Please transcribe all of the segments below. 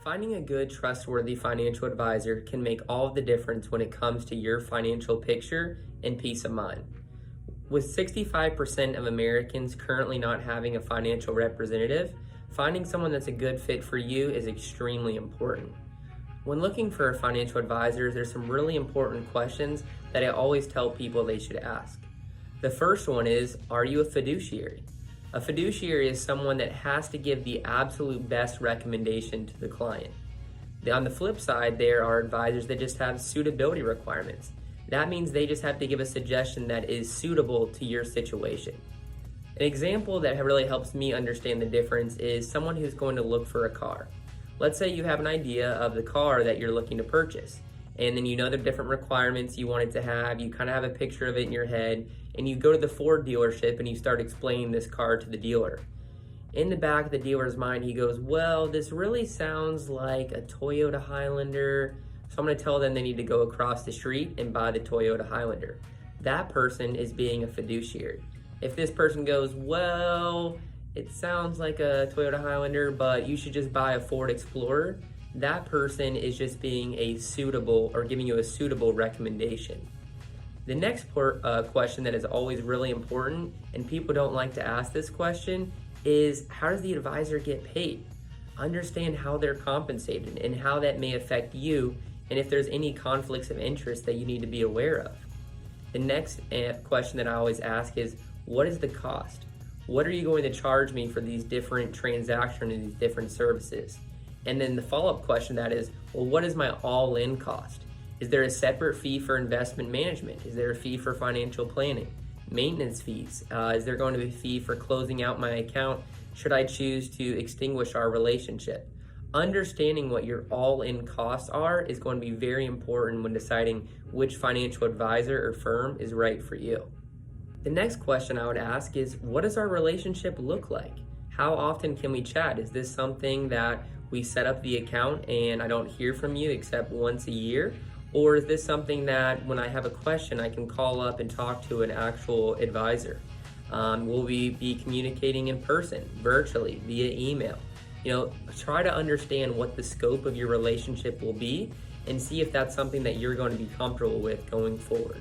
Finding a good, trustworthy financial advisor can make all of the difference when it comes to your financial picture and peace of mind. With 65% of Americans currently not having a financial representative, finding someone that's a good fit for you is extremely important. When looking for a financial advisor, there's some really important questions that I always tell people they should ask. The first one is, are you a fiduciary? A fiduciary is someone that has to give the absolute best recommendation to the client. On the flip side, there are advisors that just have suitability requirements. That means they just have to give a suggestion that is suitable to your situation. An example that really helps me understand the difference is someone who's going to look for a car. Let's say you have an idea of the car that you're looking to purchase, and then you know the different requirements you want it to have, you kind of have a picture of it in your head, and you go to the Ford dealership and you start explaining this car to the dealer. In the back of the dealer's mind, he goes, well, this really sounds like a Toyota Highlander, so I'm going to tell them they need to go across the street and buy the Toyota Highlander. That person is being a fiduciary. If this person goes, well, it sounds like a Toyota Highlander, but you should just buy a Ford Explorer, that person is just being a suitable or giving you a suitable recommendation. The next question that is always really important, and people don't like to ask this question, is how does the advisor get paid? Understand how they're compensated and how that may affect you, and if there's any conflicts of interest that you need to be aware of. The next question that I always ask is, what is the cost? What are you going to charge me for these different transactions and these different services? And then the follow-up question that is, well, what is my all-in cost? Is there a separate fee for investment management? Is there a fee for financial planning? Maintenance fees? Is there going to be a fee for closing out my account should I choose to extinguish our relationship? Understanding what your all-in costs are is going to be very important when deciding which financial advisor or firm is right for you. The next question I would ask is, what does our relationship look like? How often can we chat? Is this something that we set up the account and I don't hear from you except once a year? Or is this something that when I have a question, I can call up and talk to an actual advisor? Will we be communicating in person, virtually, via email? Try to understand what the scope of your relationship will be and see if that's something that you're going to be comfortable with going forward.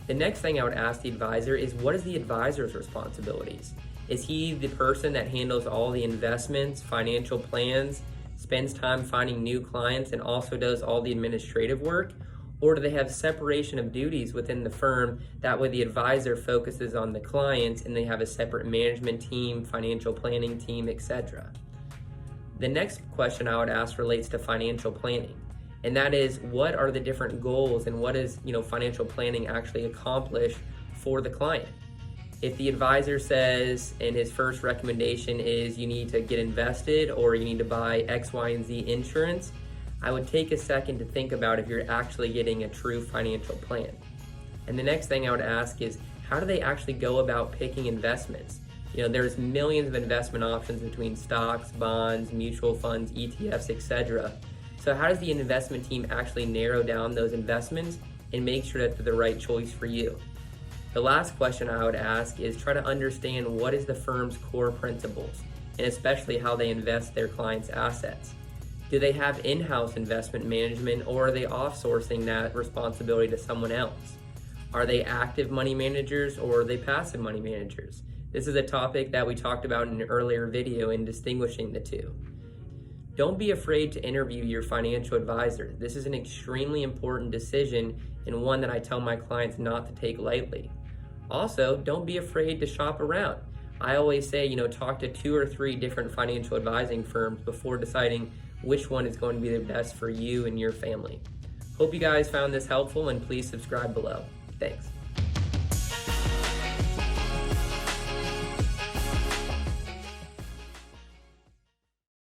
The next thing I would ask the advisor is, what is the advisor's responsibilities? Is he the person that handles all the investments, financial plans, spends time finding new clients, and also does all the administrative work? Or do they have separation of duties within the firm? That way the advisor focuses on the clients and they have a separate management team, financial planning team, etc. The next question I would ask relates to financial planning. And that is, what are the different goals and what does financial planning actually accomplish for the client? If the advisor says, and his first recommendation is you need to get invested or you need to buy X, Y, and Z insurance, I would take a second to think about if you're actually getting a true financial plan. And the next thing I would ask is, how do they actually go about picking investments? There's millions of investment options between stocks, bonds, mutual funds, ETFs, etc. So how does the investment team actually narrow down those investments and make sure that they're the right choice for you? The last question I would ask is try to understand what is the firm's core principles, and especially how they invest their clients' assets. Do they have in-house investment management, or are they offsourcing that responsibility to someone else? Are they active money managers, or are they passive money managers? This is a topic that we talked about in an earlier video in distinguishing the two. Don't be afraid to interview your financial advisor. This is an extremely important decision and one that I tell my clients not to take lightly. Also, don't be afraid to shop around. I always say, talk to 2 or 3 different financial advising firms before deciding which one is going to be the best for you and your family. Hope you guys found this helpful, and please subscribe below. Thanks.